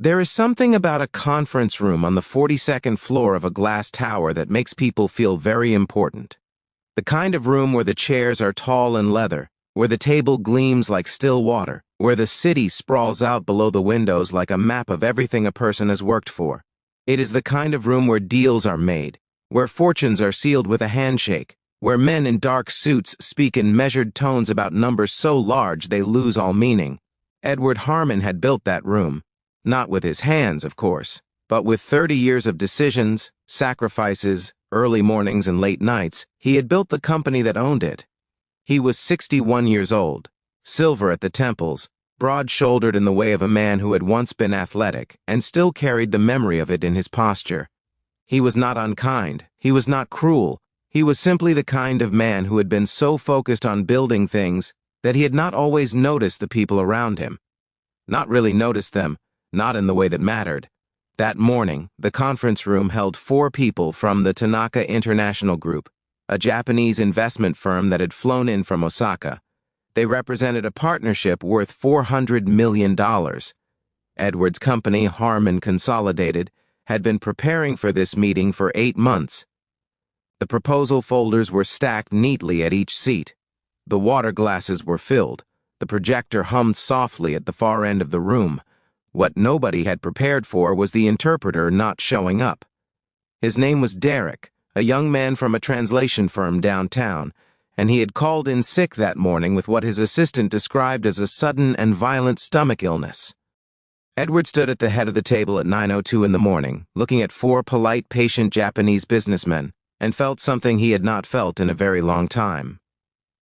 There is something about a conference room on the 42nd floor of a glass tower that makes people feel very important. The kind of room where the chairs are tall and leather, where the table gleams like still water, where the city sprawls out below the windows like a map of everything a person has worked for. It is the kind of room where deals are made, where fortunes are sealed with a handshake, where men in dark suits speak in measured tones about numbers so large they lose all meaning. Edward Harmon had built that room. Not with his hands, of course, but with 30 years of decisions, sacrifices, early mornings and late nights, he had built the company that owned it. He was 61 years old, silver at the temples, broad-shouldered in the way of a man who had once been athletic and still carried the memory of it in his posture. He was not unkind, he was not cruel, he was simply the kind of man who had been so focused on building things that he had not always noticed the people around him. Not really noticed them, not in the way that mattered. That morning, the conference room held 4 people from the Tanaka International Group, a Japanese investment firm that had flown in from Osaka. They represented a partnership worth $400 million. Edward's company, Harmon Consolidated, had been preparing for this meeting for 8 months. The proposal folders were stacked neatly at each seat. The water glasses were filled. The projector hummed softly at the far end of the room. What nobody had prepared for was the interpreter not showing up. His name was Derek, a young man from a translation firm downtown, and he had called in sick that morning with what his assistant described as a sudden and violent stomach illness. Edward stood at the head of the table at 9:02 in the morning, looking at 4 polite, patient Japanese businessmen, and felt something he had not felt in a very long time.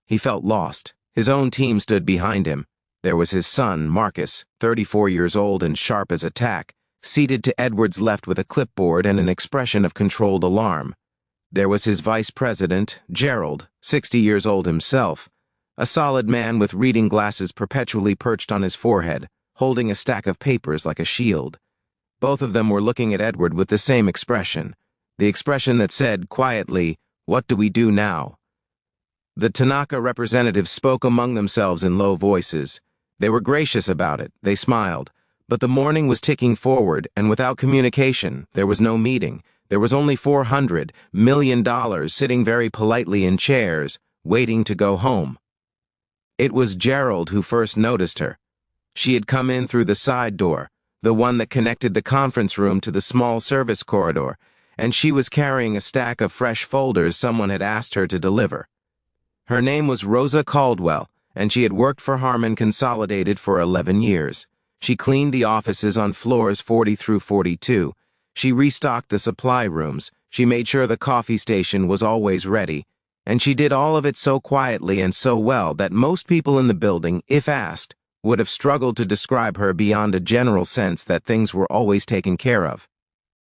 He felt lost. His own team stood behind him. There was his son, Marcus, 34 years old and sharp as a tack, seated to Edward's left with a clipboard and an expression of controlled alarm. There was his vice president, Gerald, 60 years old himself, a solid man with reading glasses perpetually perched on his forehead, holding a stack of papers like a shield. Both of them were looking at Edward with the same expression, the expression that said, quietly, "What do we do now?" The Tanaka representatives spoke among themselves in low voices. They were gracious about it, they smiled, but the morning was ticking forward, and without communication, there was no meeting. There was only $400 million sitting very politely in chairs, waiting to go home. It was Gerald who first noticed her. She had come in through the side door, the one that connected the conference room to the small service corridor, and she was carrying a stack of fresh folders someone had asked her to deliver. Her name was Rosa Caldwell, and she had worked for Harmon Consolidated for 11 years. She cleaned the offices on floors 40 through 42. She restocked the supply rooms. She made sure the coffee station was always ready. And she did all of it so quietly and so well that most people in the building, if asked, would have struggled to describe her beyond a general sense that things were always taken care of.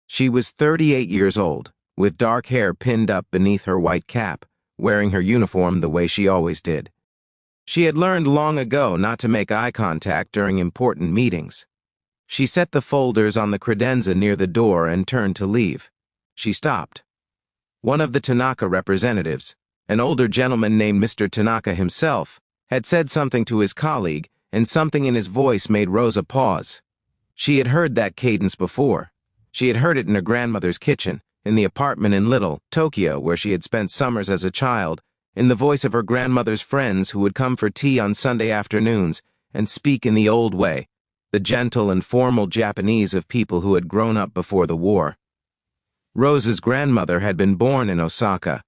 She was 38 years old, with dark hair pinned up beneath her white cap, wearing her uniform the way she always did. She had learned long ago not to make eye contact during important meetings. She set the folders on the credenza near the door and turned to leave. She stopped. One of the Tanaka representatives, an older gentleman named Mr. Tanaka himself, had said something to his colleague, and something in his voice made Rosa pause. She had heard that cadence before. She had heard it in her grandmother's kitchen, in the apartment in Little, Tokyo, where she had spent summers as a child, in the voice of her grandmother's friends who would come for tea on Sunday afternoons and speak in the old way, the gentle and formal Japanese of people who had grown up before the war. Rosa's grandmother had been born in Osaka.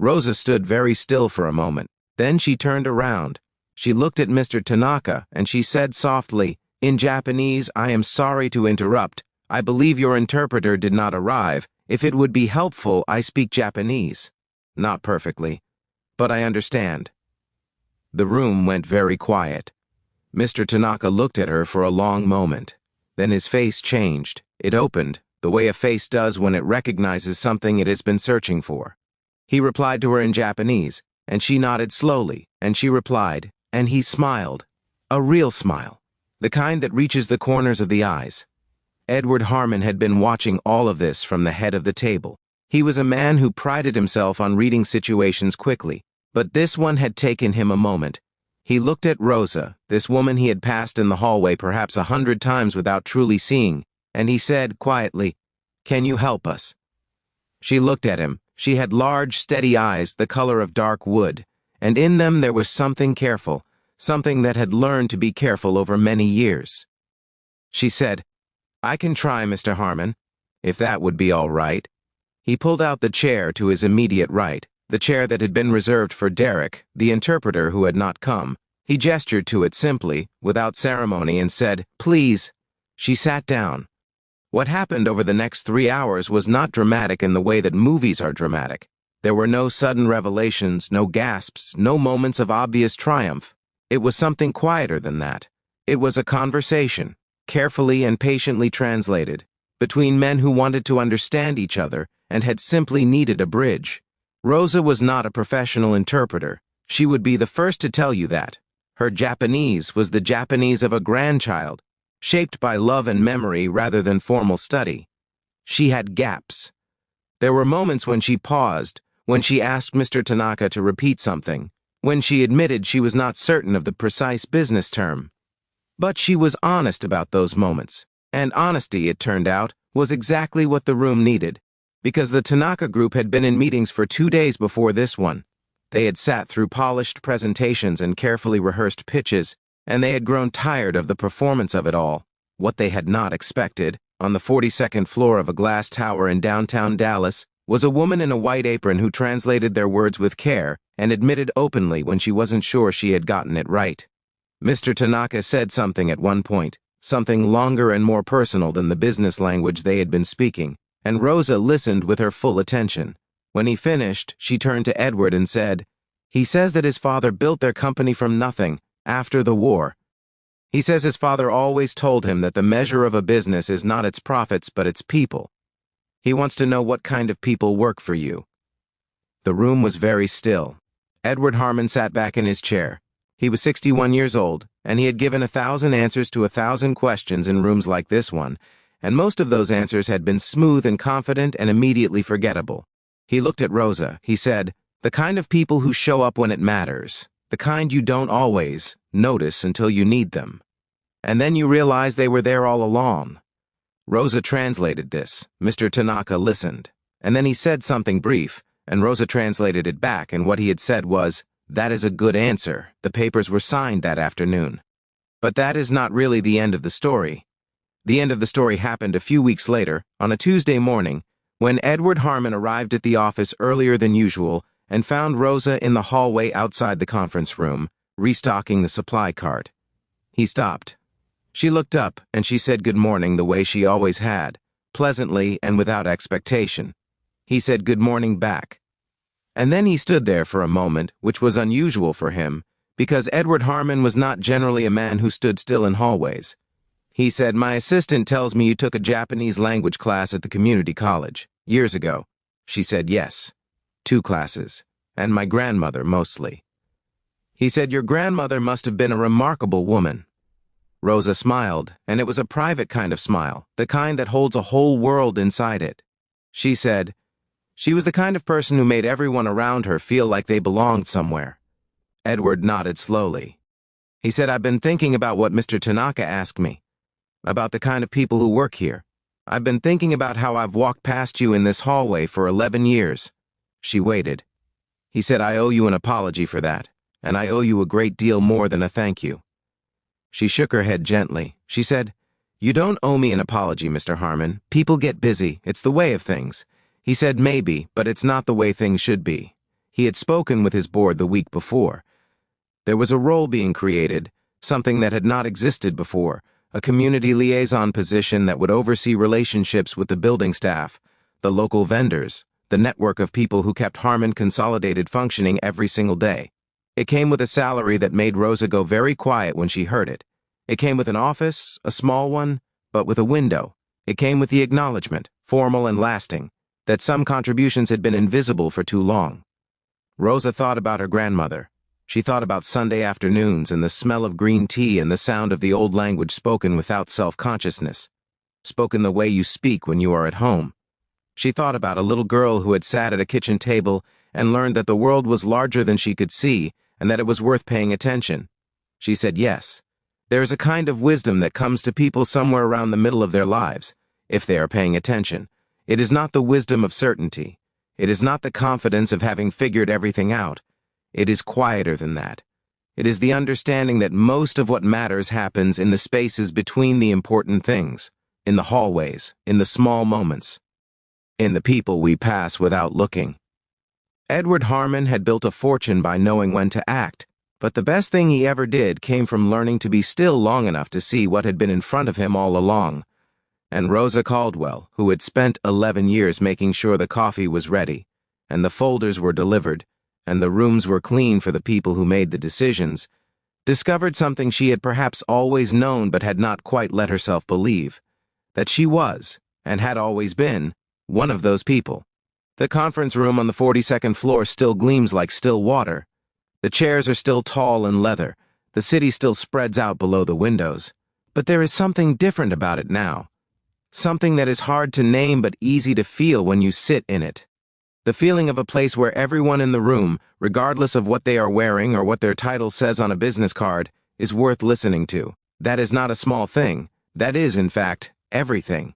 Rosa stood very still for a moment. Then she turned around. She looked at Mr. Tanaka, and she said softly, in Japanese, "I am sorry to interrupt. I believe your interpreter did not arrive. If it would be helpful, I speak Japanese. Not perfectly, but I understand." The room went very quiet. Mr. Tanaka looked at her for a long moment. Then his face changed. It opened, the way a face does when it recognizes something it has been searching for. He replied to her in Japanese, and she nodded slowly, and she replied, and he smiled. A real smile, the kind that reaches the corners of the eyes. Edward Harmon had been watching all of this from the head of the table. He was a man who prided himself on reading situations quickly, but this one had taken him a moment. He looked at Rosa, this woman he had passed in the hallway perhaps 100 times without truly seeing, and he said quietly, "Can you help us?" She looked at him. She had large, steady eyes, the color of dark wood, and in them there was something careful, something that had learned to be careful over many years. She said, "I can try, Mr. Harmon, if that would be all right." He pulled out the chair to his immediate right, the chair that had been reserved for Derek, the interpreter who had not come. He gestured to it simply, without ceremony, and said, "Please." She sat down. What happened over the next 3 hours was not dramatic in the way that movies are dramatic. There were no sudden revelations, no gasps, no moments of obvious triumph. It was something quieter than that. It was a conversation, carefully and patiently translated, between men who wanted to understand each other and had simply needed a bridge. Rosa was not a professional interpreter. She would be the first to tell you that. Her Japanese was the Japanese of a grandchild, shaped by love and memory rather than formal study. She had gaps. There were moments when she paused, when she asked Mr. Tanaka to repeat something, when she admitted she was not certain of the precise business term. But she was honest about those moments, and honesty, it turned out, was exactly what the room needed, because the Tanaka group had been in meetings for 2 days before this one. They had sat through polished presentations and carefully rehearsed pitches, and they had grown tired of the performance of it all. What they had not expected, on the 42nd floor of a glass tower in downtown Dallas, was a woman in a white apron who translated their words with care and admitted openly when she wasn't sure she had gotten it right. Mr. Tanaka said something at one point, something longer and more personal than the business language they had been speaking, and Rosa listened with her full attention. When he finished, she turned to Edward and said, "He says that his father built their company from nothing, after the war. He says his father always told him that the measure of a business is not its profits but its people. He wants to know what kind of people work for you." The room was very still. Edward Harmon sat back in his chair. He was 61 years old, and he had given 1,000 answers to 1,000 questions in rooms like this one, and most of those answers had been smooth and confident and immediately forgettable. He looked at Rosa. He said, "The kind of people who show up when it matters, the kind you don't always notice until you need them. And then you realize they were there all along." Rosa translated this. Mr. Tanaka listened. And then he said something brief, and Rosa translated it back, and what he had said was, "That is a good answer. The papers were signed that afternoon." But that is not really the end of the story. The end of the story happened a few weeks later, on a Tuesday morning, when Edward Harmon arrived at the office earlier than usual and found Rosa in the hallway outside the conference room, restocking the supply cart. He stopped. She looked up, and she said good morning the way she always had, pleasantly and without expectation. He said good morning back. And then he stood there for a moment, which was unusual for him, because Edward Harmon was not generally a man who stood still in hallways. He said, "My assistant tells me you took a Japanese language class at the community college, years ago." She said, "Yes, 2 classes, and my grandmother mostly." He said, "Your grandmother must have been a remarkable woman." Rosa smiled, and it was a private kind of smile, the kind that holds a whole world inside it. She said, "She was the kind of person who made everyone around her feel like they belonged somewhere." Edward nodded slowly. He said, "I've been thinking about what Mr. Tanaka asked me, about the kind of people who work here. I've been thinking about how I've walked past you in this hallway for 11 years. She waited. He said, "I owe you an apology for that, and I owe you a great deal more than a thank you." She shook her head gently. She said, "You don't owe me an apology, Mr. Harmon. People get busy. It's the way of things." He said, "Maybe, but it's not the way things should be." He had spoken with his board the week before. There was a role being created, something that had not existed before, a community liaison position that would oversee relationships with the building staff, the local vendors, the network of people who kept Harmon Consolidated functioning every single day. It came with a salary that made Rosa go very quiet when she heard it. It came with an office, a small one, but with a window. It came with the acknowledgement, formal and lasting, that some contributions had been invisible for too long. Rosa thought about her grandmother. She thought about Sunday afternoons and the smell of green tea and the sound of the old language spoken without self-consciousness, spoken the way you speak when you are at home. She thought about a little girl who had sat at a kitchen table and learned that the world was larger than she could see and that it was worth paying attention, She said yes. There is a kind of wisdom that comes to people somewhere around the middle of their lives, if they are paying attention. It is not the wisdom of certainty. It is not the confidence of having figured everything out. It is quieter than that. It is the understanding that most of what matters happens in the spaces between the important things, in the hallways, in the small moments, in the people we pass without looking. Edward Harmon had built a fortune by knowing when to act, but the best thing he ever did came from learning to be still long enough to see what had been in front of him all along. And Rosa Caldwell, who had spent 11 years making sure the coffee was ready, and the folders were delivered, and the rooms were clean for the people who made the decisions, discovered something she had perhaps always known but had not quite let herself believe, that she was, and had always been, one of those people. The conference room on the 42nd floor still gleams like still water. The chairs are still tall and leather. The city still spreads out below the windows. But there is something different about it now. Something that is hard to name but easy to feel when you sit in it. The feeling of a place where everyone in the room, regardless of what they are wearing or what their title says on a business card, is worth listening to. That is not a small thing. That is, in fact, everything.